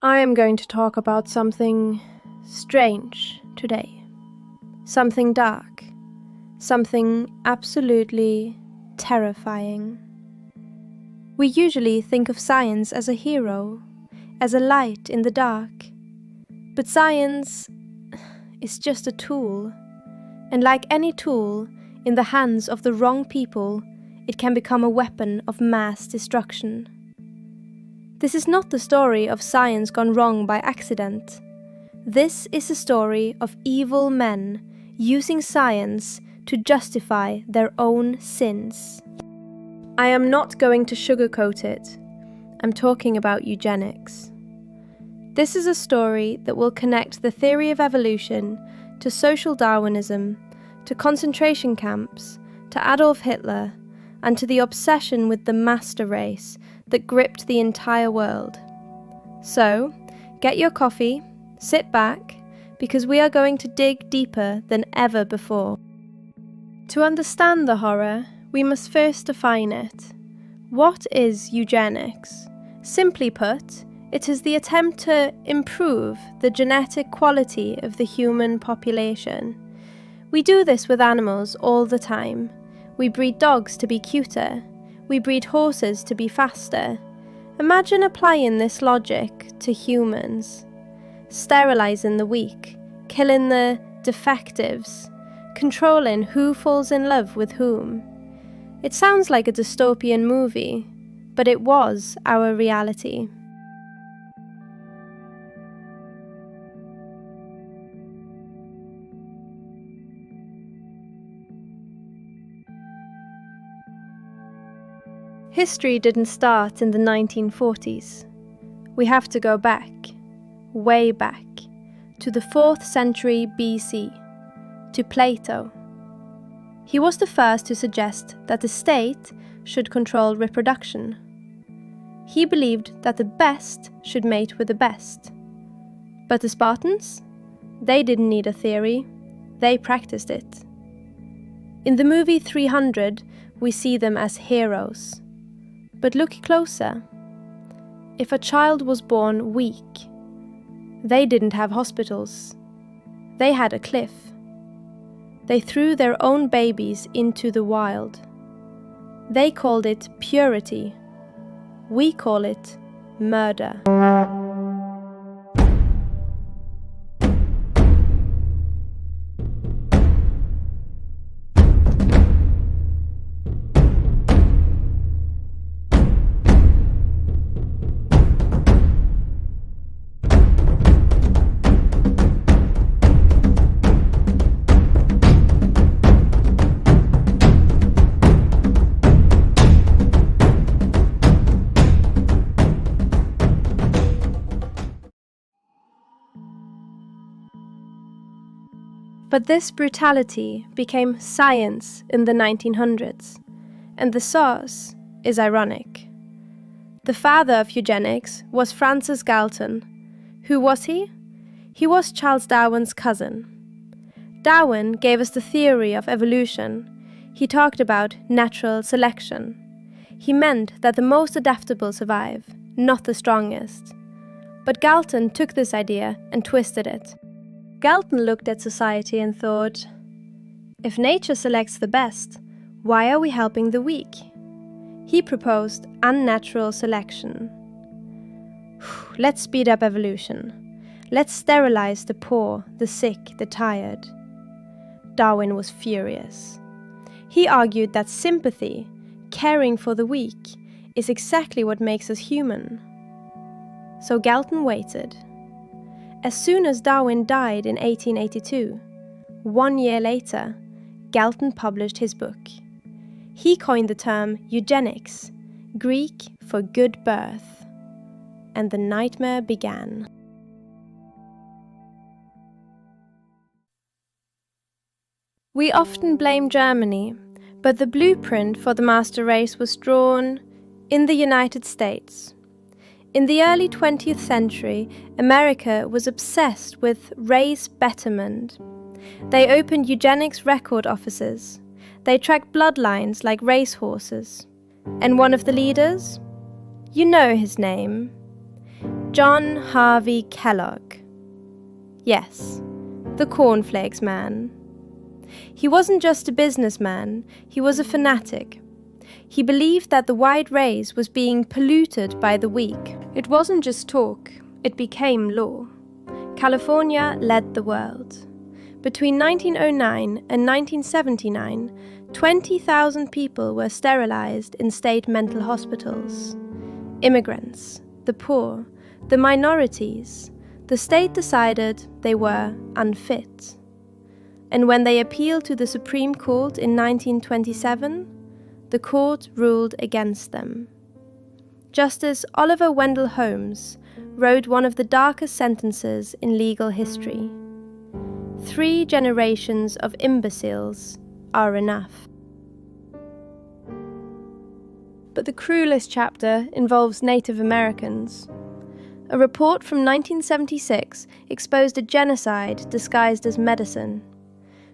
I am going to talk about something strange today. Something dark. Something absolutely terrifying. We usually think of science as a hero, as a light in the dark. But science is just a tool. And like any tool, in the hands of the wrong people, it can become a weapon of mass destruction. This is not the story of science gone wrong by accident. This is a story of evil men using science to justify their own sins. I am not going to sugarcoat it. I'm talking about eugenics. This is a story that will connect the theory of evolution to social Darwinism, to concentration camps, to Adolf Hitler, and to the obsession with the master race that gripped the entire world. So, get your coffee, sit back, because we are going to dig deeper than ever before. To understand the horror, we must first define it. What is eugenics? Simply put, it is the attempt to improve the genetic quality of the human population. We do this with animals all the time. We breed dogs to be cuter. We breed horses to be faster. Imagine applying this logic to humans. Sterilizing the weak, killing the defectives, controlling who falls in love with whom. It sounds like a dystopian movie, but it was our reality. History didn't start in the 1940s. We have to go back, way back, to the 4th century BC, to Plato. He was the first to suggest that the state should control reproduction. He believed that the best should mate with the best. But the Spartans? They didn't need a theory, they practiced it. In the movie 300, we see them as heroes. But look closer. If a child was born weak, they didn't have hospitals. They had a cliff. They threw their own babies into the wild. They called it purity. We call it murder. But this brutality became science in the 1900s, and the source is ironic. The father of eugenics was Francis Galton. Who was he? He was Charles Darwin's cousin. Darwin gave us the theory of evolution. He talked about natural selection. He meant that the most adaptable survive, not the strongest. But Galton took this idea and twisted it. Galton looked at society and thought, if nature selects the best, why are we helping the weak? He proposed unnatural selection. Let's speed up evolution. Let's sterilize the poor, the sick, the tired. Darwin was furious. He argued that sympathy, caring for the weak, is exactly what makes us human. So Galton waited. As soon as Darwin died in 1882, 1 year later, Galton published his book. He coined the term eugenics, Greek for good birth, and the nightmare began. We often blame Germany, but the blueprint for the master race was drawn in the United States. In the early 20th century, America was obsessed with race betterment. They opened eugenics record offices. They tracked bloodlines like racehorses. And one of the leaders? You know his name. John Harvey Kellogg. Yes, the cornflakes man. He wasn't just a businessman, he was a fanatic. He believed that the wide race was being polluted by the weak. It wasn't just talk, it became law. California led the world. Between 1909 and 1979, 20,000 people were sterilized in state mental hospitals. Immigrants, the poor, the minorities. The state decided they were unfit. And when they appealed to the Supreme Court in 1927, the court ruled against them. Justice Oliver Wendell Holmes wrote one of the darkest sentences in legal history. 3 generations of imbeciles are enough. But the cruelest chapter involves Native Americans. A report from 1976 exposed a genocide disguised as medicine.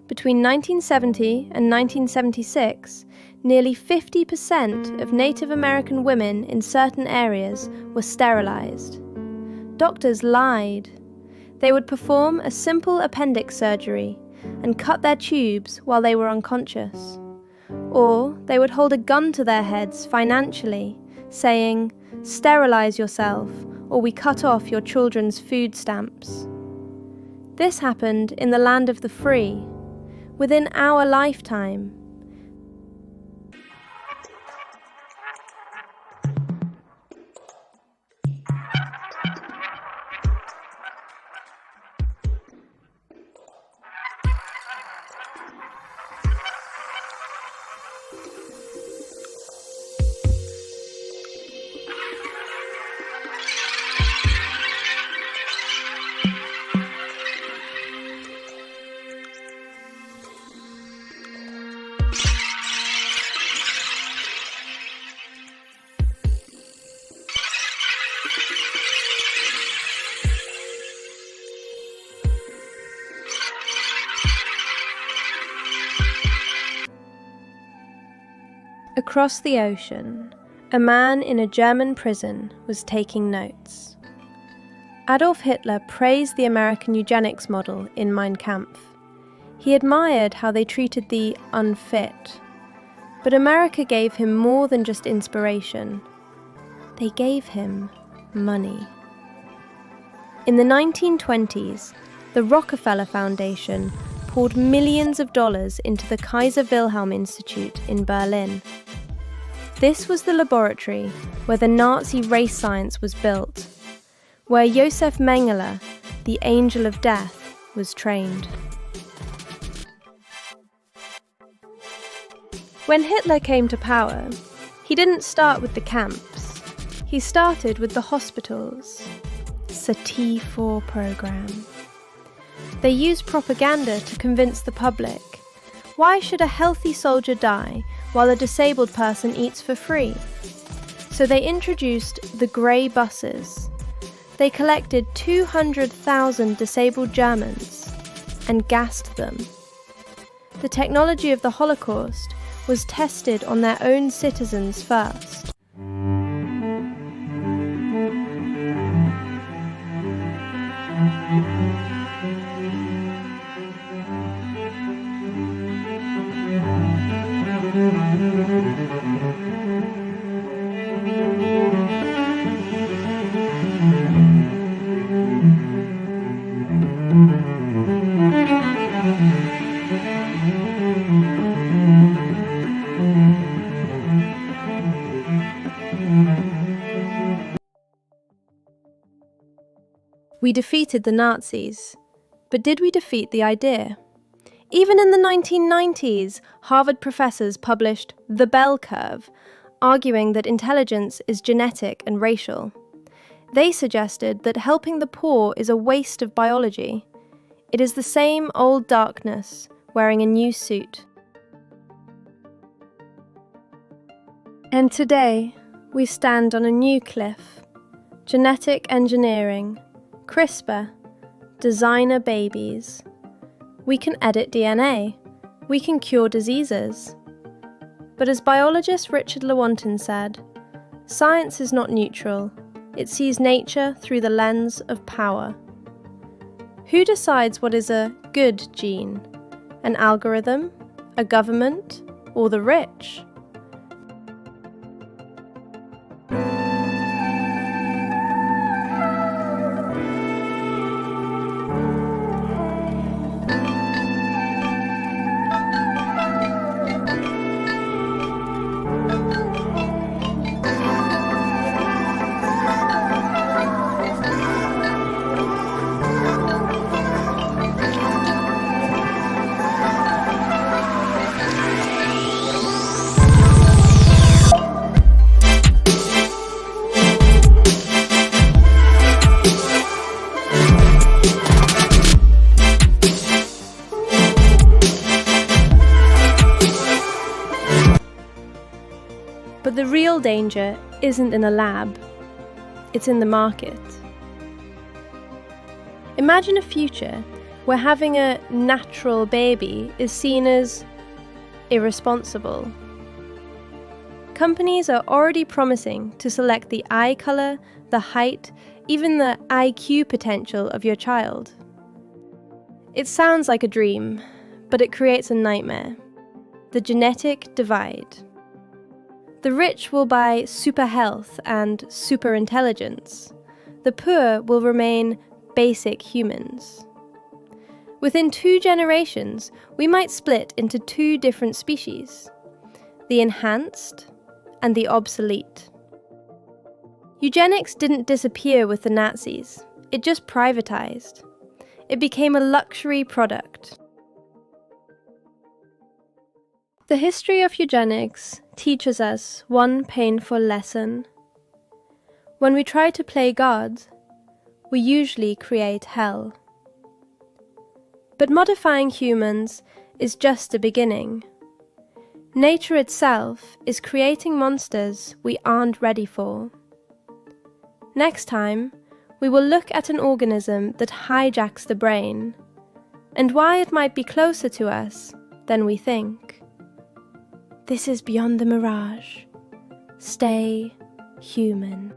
Between 1970 and 1976, nearly 50% of Native American women in certain areas were sterilized. Doctors lied. They would perform a simple appendix surgery and cut their tubes while they were unconscious. Or they would hold a gun to their heads financially, saying, "Sterilize yourself, or we cut off your children's food stamps." This happened in the land of the free, within our lifetime. Across the ocean, a man in a German prison was taking notes. Adolf Hitler praised the American eugenics model in Mein Kampf. He admired how they treated the unfit. But America gave him more than just inspiration. They gave him money. In the 1920s, the Rockefeller Foundation poured millions of dollars into the Kaiser Wilhelm Institute in Berlin. This was the laboratory where the Nazi race science was built, where Josef Mengele, the angel of death, was trained. When Hitler came to power, he didn't start with the camps. He started with the hospitals. It's a T4 program. They used propaganda to convince the public. Why should a healthy soldier die while a disabled person eats for free? So they introduced the grey buses. They collected 200,000 disabled Germans and gassed them. The technology of the Holocaust was tested on their own citizens first. We defeated the Nazis, but did we defeat the idea? Even in the 1990s, Harvard professors published The Bell Curve, arguing that intelligence is genetic and racial. They suggested that helping the poor is a waste of biology. It is the same old darkness, wearing a new suit. And today, we stand on a new cliff. Genetic engineering, CRISPR, designer babies. We can edit DNA. We can cure diseases. But as biologist Richard Lewontin said, science is not neutral. it sees nature through the lens of power. Who decides what is a good gene? An algorithm? A government? Or the rich? But the real danger isn't in a lab, it's in the market. Imagine a future where having a natural baby is seen as irresponsible. Companies are already promising to select the eye color, the height, even the IQ potential of your child. It sounds like a dream, but it creates a nightmare: the genetic divide. The rich will buy super health and super intelligence. The poor will remain basic humans. Within 2 generations, we might split into 2 different species: the enhanced and the obsolete. Eugenics didn't disappear with the Nazis, it just privatized. It became a luxury product. The history of eugenics teaches us one painful lesson. When we try to play God, we usually create hell. But modifying humans is just the beginning. Nature itself is creating monsters we aren't ready for. Next time, we will look at an organism that hijacks the brain, and why it might be closer to us than we think. This is Beyond the Mirage. Stay human.